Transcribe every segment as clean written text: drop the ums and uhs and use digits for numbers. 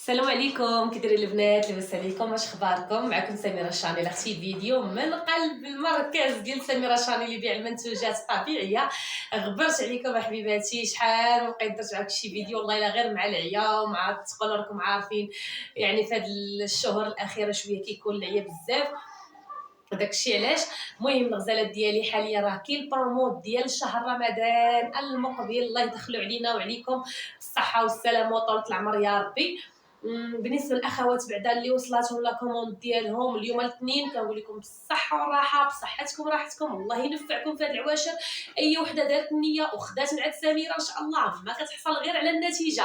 السلام عليكم، كي دايرين البنات؟ لاباس عليكم؟ واش اخباركم؟ معكم سميره الشاني. اختي فيديو من قلب المركز ديال سميره الشاني اللي بيع المنتوجات الطبيعيه. غبرت عليكم حبيباتي، شحال ما بقيت درت معكم شي فيديو والله الا غير مع العيا ومع الثقل. راكم عارفين يعني في هاد الشهور الاخيره شويه كيكون العيا بزاف، داكشي علاش. المهم الغزالات ديالي حاليا راه كاين البرومو ديال شهر رمضان المقبل، الله يدخلوا علينا وعليكم بالصحه والسلامه وطولة العمر يا ربي. بالنسبه للاخوات بعدا اللي وصلاتهم لا كوموند ديالهم اليوم الاثنين، كنقول لكم بالصحه والراحه، بصحتكم وراحتكم، الله ينفعكم في هاد العواشر. اي وحده دارت النيه وخدات من عند سميره ان شاء الله ما كتحصل غير على النتيجه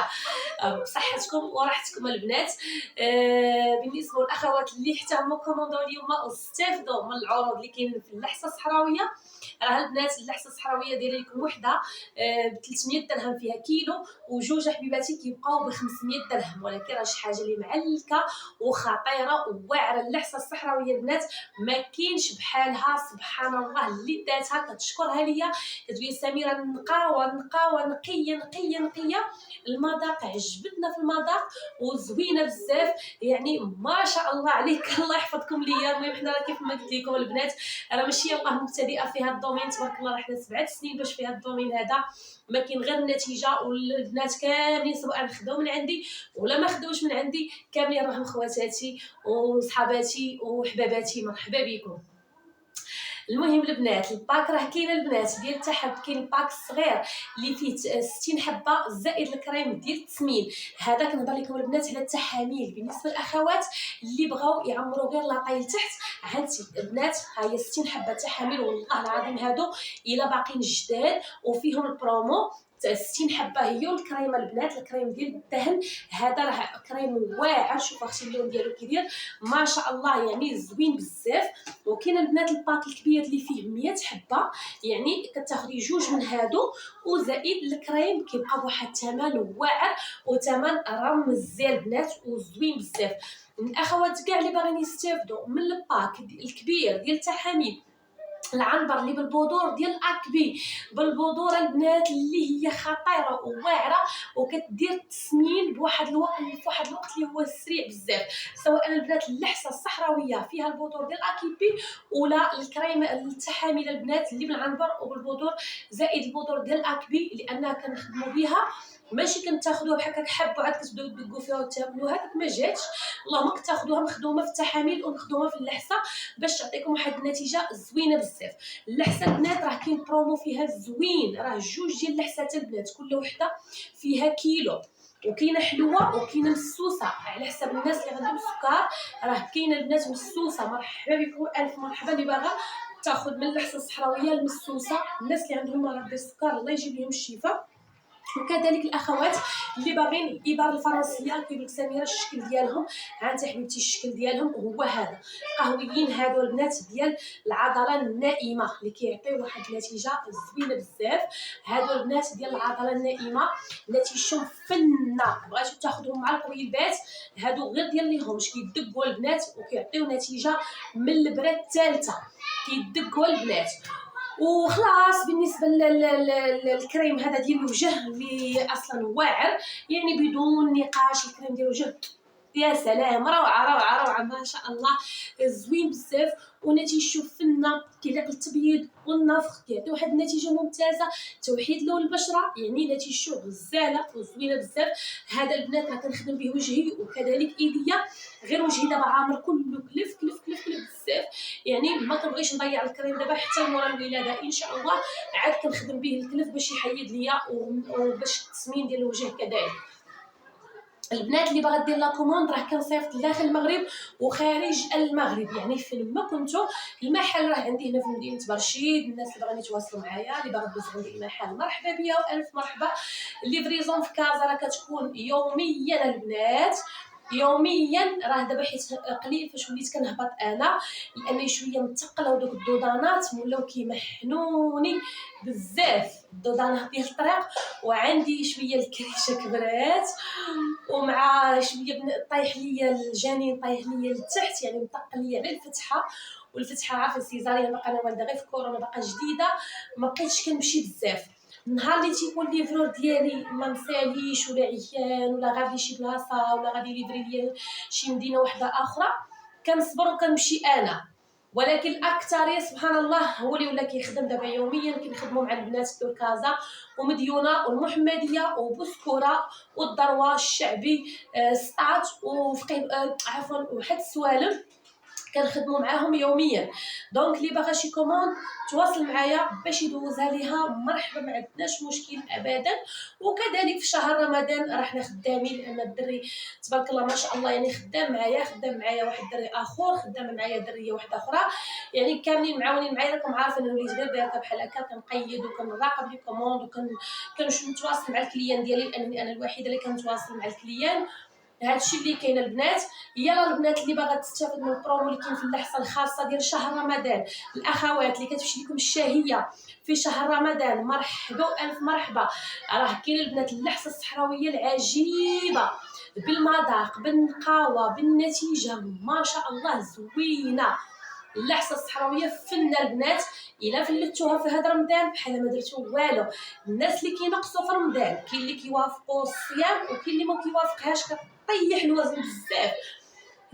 بصحتكم وراحتكم البنات. بالنسبه للاخوات اللي حتى هما كوموندو اليوم واستافدوا من العروض اللي كاينين في اللحسه الصحراويه، راه البنات اللحسه الصحراويه دايره لكم وحده ب 300 درهم فيها كيلو، وجوج حبيباتي كيبقاو ب 500 درهم. ولكن راه شي حاجه اللي معلكه وخطيره وواعره، اللحسه الصحراويه البنات ما كاينش بحالها، سبحان الله اللي داتها كتشكرها ليا، كتقول سميره نقاوه نقيه. المذاق عجبتنا في المذاق وزوينه بزاف، يعني ما شاء الله عليك الله يحفظكم ليا. المهم حنا راه كيف ما قلت لكم البنات راه ماشي يلاه مبتدئه في هذا الدومين، تبارك الله راه حنا 7 سنين باش في هذا الدومين هذا، ما كاين غير النتيجه. والبنات كاملين سواء خداو من عندي ولا ما خداوش من عندي، كاملين راهم خواتاتي وصحاباتي وحباباتي، مرحبا بكم. المهم البنات الباك راه كاين البنات ديال التحب، كاين الباك الصغير اللي فيه 60 حبه زائد الكريم ديال التسمين. هذا كنهضر لكم البنات على التحاميل. بالنسبه للاخوات اللي بغاو يعمروا غير لاطاي لتحت، هانتي البنات ها هي 60 حبه تحاميل، والله العظيم هادو الا باقيين جداد وفيهم البرومو 60 حبه هي. والكريمه البنات الكريم ديال الدهن هذا راه كريم واعر، شوفوا اختي اللون ديالو كيدير ما شاء الله، يعني زوين بزاف. وكاين البنات الباك الكبير اللي فيه 100 حبه، يعني كتاخدي جوج من هادو وزائد الكريم، كيبقى بواحد الثمن واعر وثمن رمزي البنات وزوين بزاف. الاخوات كاع اللي باغيين يستافدوا من الباك الكبير ديال التحاميل، العنبر اللي بالبذور ديال الاكبي بالبذور البنات اللي هي خطيره وواعره وكتدير التسمين بواحد الوقت اللي هو سريع بزاف، سواء البنات اللحسه الصحراويه فيها البذور ديال الاكيبي ولا الكريم التحاميل البنات اللي بالعنبر وبالبذور زائد البذور ديال الاكبي، لانها كنخدموا بها ماشي كنتاخذوها بحال هكا حب وعاد كتبداو تدقوا فيها وتاكلوا، هذاك ما جاتش. اللهم كتاخذوها مخدومه في التحاميل ومخدومه في اللحسه باش تعطيكم واحد النتيجه زوينه بزاف. اللحسه البنات راه كاين برومو فيها زوين، راه جوج ديال اللحسات البنات كل وحده فيها كيلو، وكاينه حلوه وكاينه مسوسه على حسب الناس اللي عندهم السكر. راه كاينه البنات مسوسه، مرحبا بكم الف مرحبا اللي باغا تاخذ من اللحسه الصحراويه المسوسه. الناس اللي عندهم مرض ديال السكر الله يجيب لهم الشفاء. وكذلك الاخوات اللي باغيين الابر الفرنسيه كيقول لك سميره الشكل ديالهم، ها انت حبيبتي الشكل ديالهم هو هذا، قهويين هادو البنات ديال العضله النائمه اللي كيعطيو واحد النتيجه زوينه بزاف. هادو البنات ديال العضله النائمه نتيجتهم فنه، بغيتو تاخذوهم مع القويلبات هادو غير ديال ليهمش كيدقوا البنات وكيعطيو نتيجه من البره الثالثه، كيدقوا البنات. وخلاص بالنسبه للكريم هذا ديال الوجه اللي اصلا واعر، يعني بدون نقاش الكريم ديال الوجه يا سلام، روعه ما شاء الله، زوين بزاف ونتيجته فنه، كيليق التبييض والنفخ، كيعطي واحد النتيجه ممتازه، توحيد لون البشره، يعني نتيجته غزاله وزوينه بزاف. هذا البنات راه كنخدم به وجهي وكذلك ايديا، غير وجهي دابا عامر كله كلف بزاف، يعني ما كنبغيش نضيع الكريم دابا حتى مورا الولاده ان شاء الله عاد كنخدم به الكلف باش يحيد ليا وباش التسمين ديال الوجه كذلك. البنات اللي باغا دير لا كوموند راه كنصيفط داخل المغرب وخارج المغرب، يعني فين ما كنتو. المحل راه عندي هنا في مدينه برشيد، الناس اللي باغيين يتواصلوا معايا اللي باغا دوز عندي المحل مرحبا بيا والف مرحبا. الليفريزون في كازا راه كتكون يوميا البنات، يوميا. راه دابا حيت قليل فاش وليت كنهبط انا لاني شويه متقله ودوك الدودانات ولاو كيمحنوني بزاف، الدودانات ديال الطريق، وعندي شويه الكريشه كبرات ومع شويه طايح ليا الجنين طايح ليا لتحت، يعني مطق ليا على الفتحه، والفتحه عارفه سيزاريان باقا انا والده غير في كورونا باقا جديده ما بقيتش كنمشي بزاف. النهار اللي تيكون ليفرور ديالي ما مساليش ولا عيان ولا غادي لشي بلاصه ولا غادي ليفري ليا شي مدينه واحده اخرى، كنصبر وكنمشي انا. ولكن الاكثريه سبحان الله هو اللي ولا كيخدم دابا يوميا. كنخدموا مع البنات في كازا ومديونه والمحمديه وبوسكوره والذروه الشعبي، سطات وفقيه، عفوا وحد السوالم كنخدموا معاهم يوميا. دونك اللي باغا شي كوموند تواصل معايا باش يدوزها ليها مرحبا، ما عندناش مشكل ابدا. وكذلك في شهر رمضان راه حنا خدامين، لان الدري تبارك الله ما شاء الله يعني خدام معايا واحد الدري اخر، خدامه معايا دريه واحده اخرى، يعني كاملين معاونين معايا. راكم عارفين انا وليت غير باركه بحال هكا كنقيد وكنراقب لي كوموند نتواصل مع الكليان ديالي، لانني انا الوحيده اللي كنتواصل مع الكليان. هادشي اللي كاين البنات. يلا البنات اللي باغا تستافد من البرومو اللي كاين في اللحظه الخاصه ديال شهر رمضان، الاخوات اللي كتمشي لكم الشهيه في شهر رمضان، مرحبا والف مرحبا. راه كاين البنات اللحظه الصحراويه العجيبه بالمذاق بالنقاوه بالنتيجه ما شاء الله زوينه. اللحظه الصحراويه فنه البنات، الا فلتوها في هذا رمضان بحال ما درتو والو. الناس اللي كينقصوا في رمضان كاين اللي كيوافقوا الصيام وكاين اللي ما كيوافقهاش، كطيح الوزن بزاف.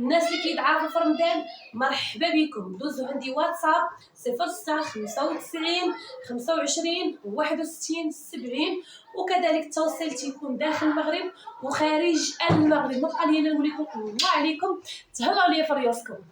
الناس اللي كيضعفوا في رمضان مرحبا بكم، دوزوا عندي واتساب 06 95 25 61 70. وكذلك التوصيل تيكون داخل المغرب وخارج المغرب. ما بقى لي الا نقول لكم الله عليكم، تهلاو ليا في ريوسكم.